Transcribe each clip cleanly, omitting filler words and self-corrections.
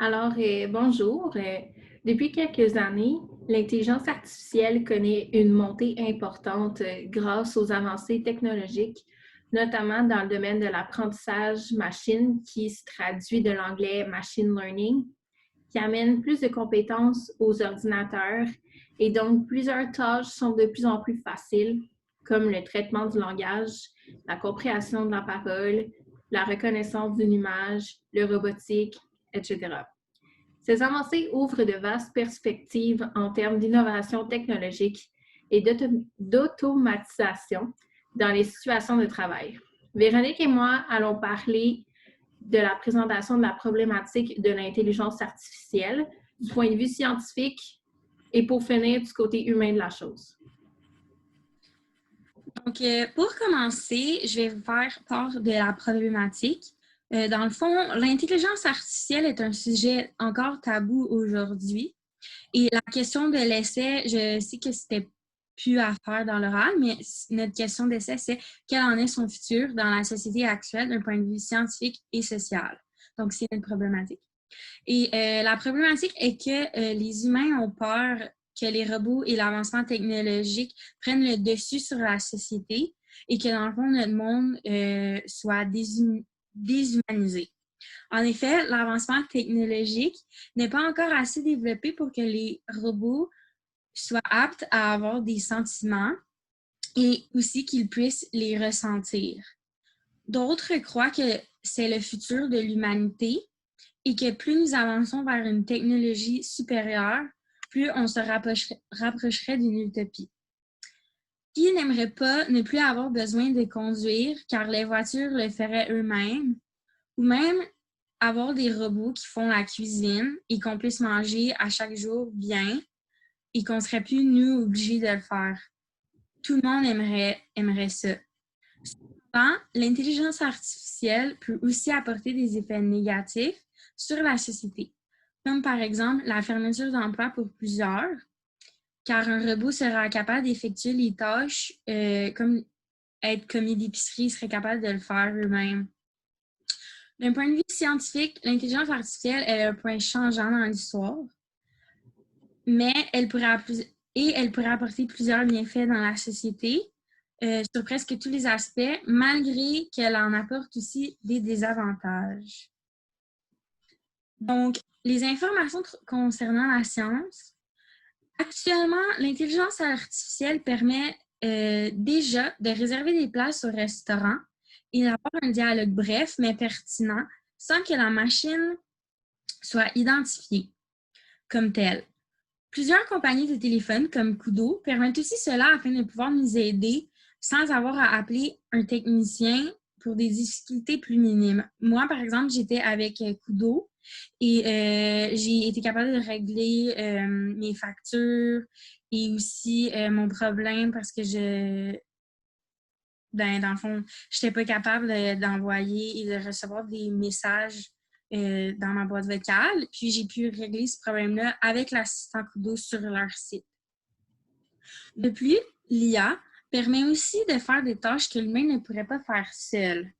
Bonjour. Depuis quelques années, l'intelligence artificielle connaît une montée importante grâce aux avancées technologiques, notamment dans le domaine de l'apprentissage machine qui se traduit de l'anglais machine learning, qui amène plus de compétences aux ordinateurs et donc plusieurs tâches sont de plus en plus faciles, comme le traitement du langage, la compréhension de la parole, la reconnaissance d'une image, le robotique, etc. Ces avancées ouvrent de vastes perspectives en termes d'innovation technologique et d'automatisation dans les situations de travail. Véronique et moi allons parler de la présentation de la problématique de l'intelligence artificielle du point de vue scientifique et pour finir du côté humain de la chose. Donc, pour commencer, je vais faire part de la problématique. Dans le fond, l'intelligence artificielle est un sujet encore tabou aujourd'hui. Et la question de l'essai, je sais que c'était plus à faire dans l'oral, mais notre question d'essai, c'est quel en est son futur dans la société actuelle d'un point de vue scientifique et social. Donc, c'est une problématique. Et la problématique est que les humains ont peur que les robots et l'avancement technologique prennent le dessus sur la société et que, dans le fond, notre monde soit déshumanisé. En effet, l'avancement technologique n'est pas encore assez développé pour que les robots soient aptes à avoir des sentiments et aussi qu'ils puissent les ressentir. D'autres croient que c'est le futur de l'humanité et que plus nous avançons vers une technologie supérieure, plus on se rapprocherait d'une utopie. Qui n'aimerait pas ne plus avoir besoin de conduire car les voitures le feraient eux-mêmes, ou même avoir des robots qui font la cuisine et qu'on puisse manger à chaque jour bien et qu'on ne serait plus, nous, obligés de le faire. Tout le monde aimerait ça. Cependant, l'intelligence artificielle peut aussi apporter des effets négatifs sur la société, comme par exemple la fermeture d'emplois pour plusieurs, car un robot sera capable d'effectuer les tâches comme être commis d'épicerie, serait capable de le faire eux-mêmes. D'un point de vue scientifique, l'intelligence artificielle est un point changeant dans l'histoire, mais elle pourrait apporter plusieurs bienfaits dans la société sur presque tous les aspects, malgré qu'elle en apporte aussi des désavantages. Donc, les informations concernant la science. Actuellement, l'intelligence artificielle permet déjà de réserver des places au restaurant et d'avoir un dialogue bref mais pertinent sans que la machine soit identifiée comme telle. Plusieurs compagnies de téléphone comme Kudo permettent aussi cela afin de pouvoir nous aider sans avoir à appeler un technicien pour des difficultés plus minimes. Moi, par exemple, j'étais avec Kudo et j'ai été capable de régler mes factures et aussi mon problème parce que dans le fond, je n'étais pas capable d'envoyer et de recevoir des messages dans ma boîte vocale. Puis, j'ai pu régler ce problème-là avec l'assistant Kudo sur leur site. De plus, l'IA permet aussi de faire des tâches que l'humain ne pourrait pas faire seul.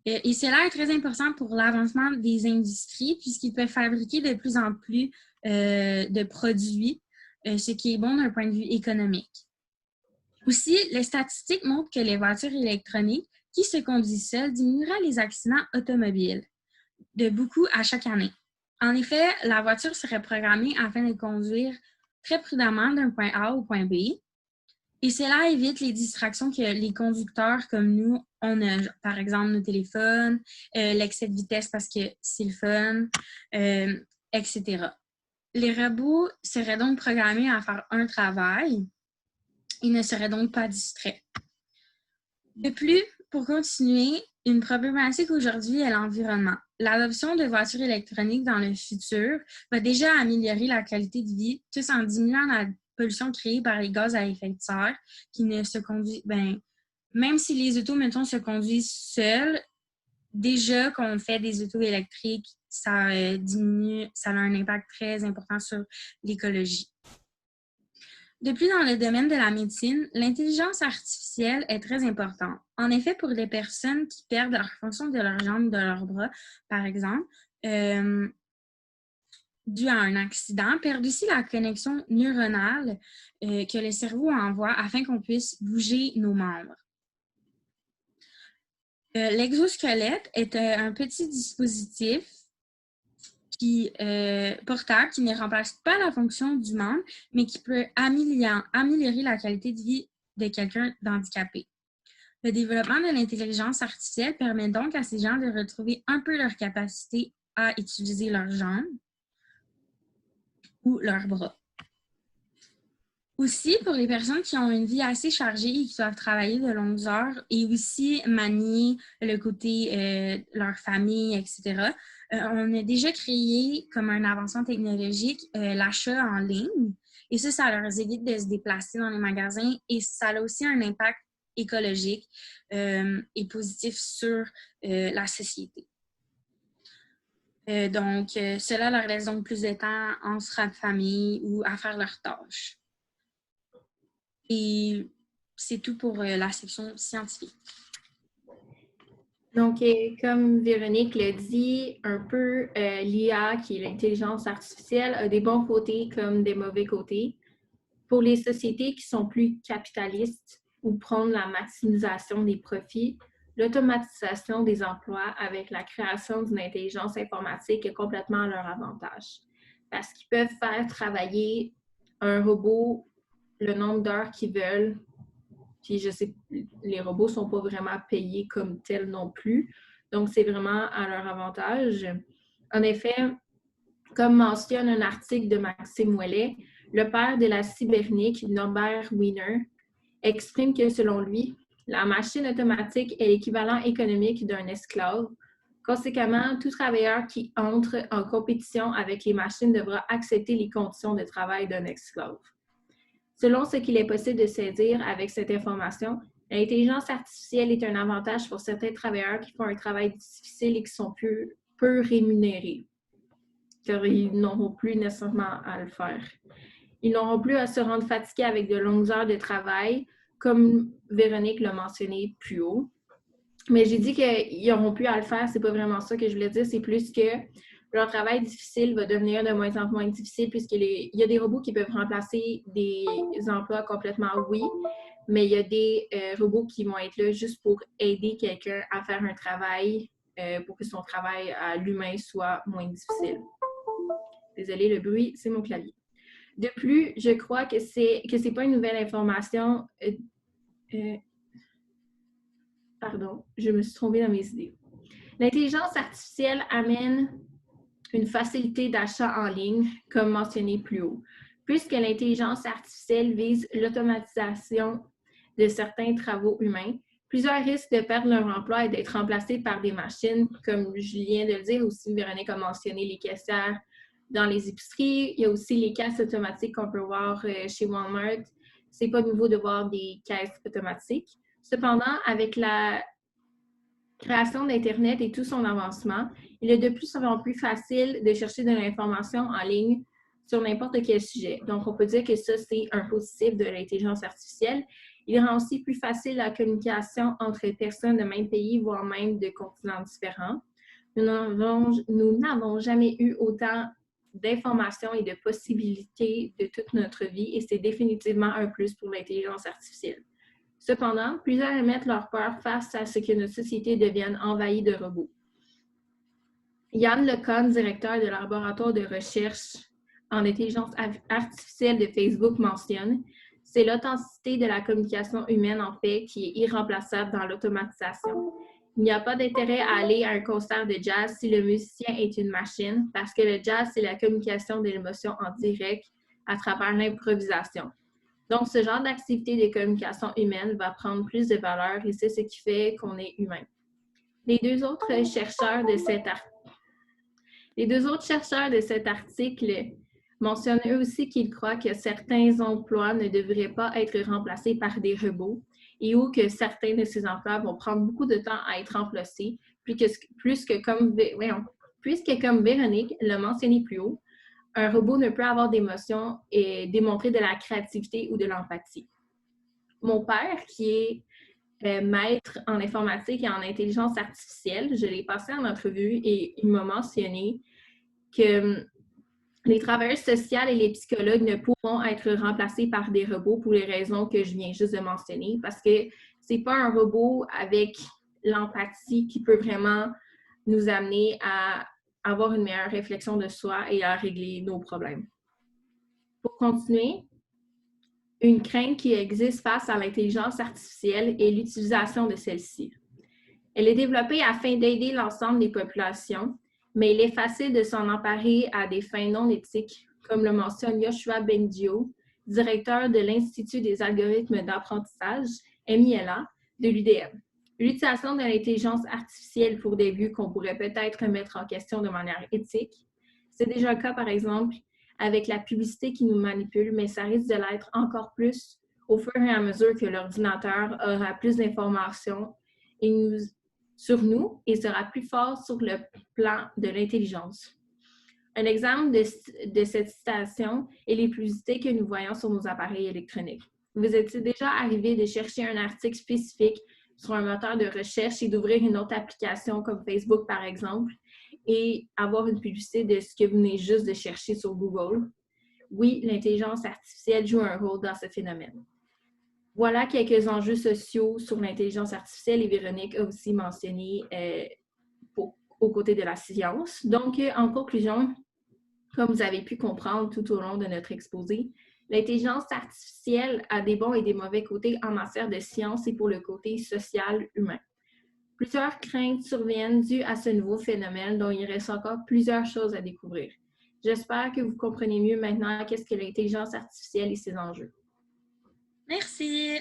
Et cela est très important pour l'avancement des industries puisqu'ils peuvent fabriquer de plus en plus de produits, ce qui est bon d'un point de vue économique. Aussi, les statistiques montrent que les voitures électroniques qui se conduisent seules diminueraient les accidents automobiles de beaucoup à chaque année. En effet, la voiture serait programmée afin de conduire très prudemment d'un point A au point B. Et cela évite les distractions que les conducteurs comme nous, on a, par exemple nos téléphones, l'excès de vitesse parce que c'est le fun, etc. Les robots seraient donc programmés à faire un travail et ne seraient donc pas distraits. De plus, pour continuer, une problématique aujourd'hui est l'environnement. L'adoption de voitures électroniques dans le futur va déjà améliorer la qualité de vie, tout en diminuant la pollution créée par les gaz à effet de serre qui ne se conduisent, même si les autos, mettons, se conduisent seules, déjà qu'on fait des autos électriques, ça diminue, ça a un impact très important sur l'écologie. De plus, dans le domaine de la médecine, l'intelligence artificielle est très importante. En effet, pour les personnes qui perdent leur fonction de leurs jambes ou de leurs bras, par exemple, dû à un accident, perdent aussi la connexion neuronale que le cerveau envoie afin qu'on puisse bouger nos membres. L'exosquelette est un petit dispositif portable qui ne remplace pas la fonction du membre, mais qui peut améliorer la qualité de vie de quelqu'un d'handicapé. Le développement de l'intelligence artificielle permet donc à ces gens de retrouver un peu leur capacité à utiliser leurs jambes ou leurs bras. Aussi, pour les personnes qui ont une vie assez chargée et qui doivent travailler de longues heures et aussi manier le côté leur famille, etc., on a déjà créé comme un avancement technologique l'achat en ligne. Et ça leur évite de se déplacer dans les magasins et ça a aussi un impact écologique et positif sur la société. Donc, cela leur laisse donc plus de temps en sera de famille ou à faire leurs tâches. Et c'est tout pour la section scientifique. Donc, comme Véronique l'a dit, un peu l'IA, qui est l'intelligence artificielle, a des bons côtés comme des mauvais côtés. Pour les sociétés qui sont plus capitalistes ou prônent la maximisation des profits, l'automatisation des emplois avec la création d'une intelligence informatique est complètement à leur avantage. Parce qu'ils peuvent faire travailler un robot le nombre d'heures qu'ils veulent. Puis je sais, les robots ne sont pas vraiment payés comme tels non plus. Donc, c'est vraiment à leur avantage. En effet, comme mentionne un article de Maxime Ouellet, le père de la cybernétique, Norbert Wiener, exprime que selon lui, la machine automatique est l'équivalent économique d'un esclave. Conséquemment, tout travailleur qui entre en compétition avec les machines devra accepter les conditions de travail d'un esclave. Selon ce qu'il est possible de saisir avec cette information, l'intelligence artificielle est un avantage pour certains travailleurs qui font un travail difficile et qui sont peu rémunérés, car ils n'auront plus nécessairement à le faire. Ils n'auront plus à se rendre fatigués avec de longues heures de travail, comme Véronique l'a mentionné plus haut. Mais j'ai dit qu'ils n'auront plus à le faire, c'est pas vraiment ça que je voulais dire, c'est plus que leur travail difficile va devenir de moins en moins difficile puisqu'il y a des robots qui peuvent remplacer des emplois complètement, oui, mais il y a des robots qui vont être là juste pour aider quelqu'un à faire un travail pour que son travail à l'humain soit moins difficile. Désolée, le bruit, c'est mon clavier. De plus, je crois que c'est pas une nouvelle information. Pardon, je me suis trompée dans mes idées. L'intelligence artificielle amène une facilité d'achat en ligne, comme mentionné plus haut. Puisque l'intelligence artificielle vise l'automatisation de certains travaux humains, plusieurs risquent de perdre leur emploi et d'être remplacés par des machines, comme je viens de le dire, aussi Véronique a mentionné les caissières dans les épiceries. Il y a aussi les caisses automatiques qu'on peut voir chez Walmart. C'est pas nouveau de voir des caisses automatiques. Cependant, avec la création d'Internet et tout son avancement, il est de plus en plus facile de chercher de l'information en ligne sur n'importe quel sujet. Donc, on peut dire que ça, c'est un positif de l'intelligence artificielle. Il rend aussi plus facile la communication entre personnes de même pays, voire même de continents différents. Nous n'avons jamais eu autant d'informations et de possibilités de toute notre vie et c'est définitivement un plus pour l'intelligence artificielle. Cependant, plusieurs émettent leur peur face à ce que notre société devienne envahie de robots. Yann Lecon, directeur de laboratoire de recherche en intelligence artificielle de Facebook, mentionne « C'est l'authenticité de la communication humaine, en fait, qui est irremplaçable dans l'automatisation. Il n'y a pas d'intérêt à aller à un concert de jazz si le musicien est une machine, parce que le jazz, c'est la communication de l'émotion en direct à travers l'improvisation. Donc, ce genre d'activité de communication humaine va prendre plus de valeur et c'est ce qui fait qu'on est humain. » Les deux autres chercheurs de cet article mentionnent eux aussi qu'ils croient que certains emplois ne devraient pas être remplacés par des robots et ou que certains de ces emplois vont prendre beaucoup de temps à être remplacés, puisque comme Véronique l'a mentionné plus haut, un robot ne peut avoir d'émotions et démontrer de la créativité ou de l'empathie. Mon père, qui est maître en informatique et en intelligence artificielle, je l'ai passé en entrevue et il m'a mentionné que Les travailleurs sociaux et les psychologues ne pourront être remplacés par des robots pour les raisons que je viens juste de mentionner, parce que c'est pas un robot avec l'empathie qui peut vraiment nous amener à avoir une meilleure réflexion de soi et à régler nos problèmes. Pour continuer, une crainte qui existe face à l'intelligence artificielle est l'utilisation de celle-ci. Elle est développée afin d'aider l'ensemble des populations, mais il est facile de s'en emparer à des fins non éthiques, comme le mentionne Yoshua Bengio, directeur de l'Institut des algorithmes d'apprentissage, MILA, de l'UDM. L'utilisation de l'intelligence artificielle pour des buts qu'on pourrait peut-être remettre en question de manière éthique, c'est déjà le cas, par exemple, avec la publicité qui nous manipule, mais ça risque de l'être encore plus au fur et à mesure que l'ordinateur aura plus d'informations sur nous et sera plus fort sur le plan de l'intelligence. Un exemple de cette citation est les publicités que nous voyons sur nos appareils électroniques. Vous êtes-il déjà arrivé de chercher un article spécifique sur un moteur de recherche et d'ouvrir une autre application comme Facebook, par exemple, et avoir une publicité de ce que vous venez juste de chercher sur Google? Oui, l'intelligence artificielle joue un rôle dans ce phénomène. Voilà quelques enjeux sociaux sur l'intelligence artificielle et Véronique a aussi mentionné aux côtés de la science. Donc, en conclusion, comme vous avez pu comprendre tout au long de notre exposé, l'intelligence artificielle a des bons et des mauvais côtés en matière de science et pour le côté social humain. Plusieurs craintes surviennent dues à ce nouveau phénomène dont il reste encore plusieurs choses à découvrir. J'espère que vous comprenez mieux maintenant qu'est-ce que l'intelligence artificielle et ses enjeux. Merci!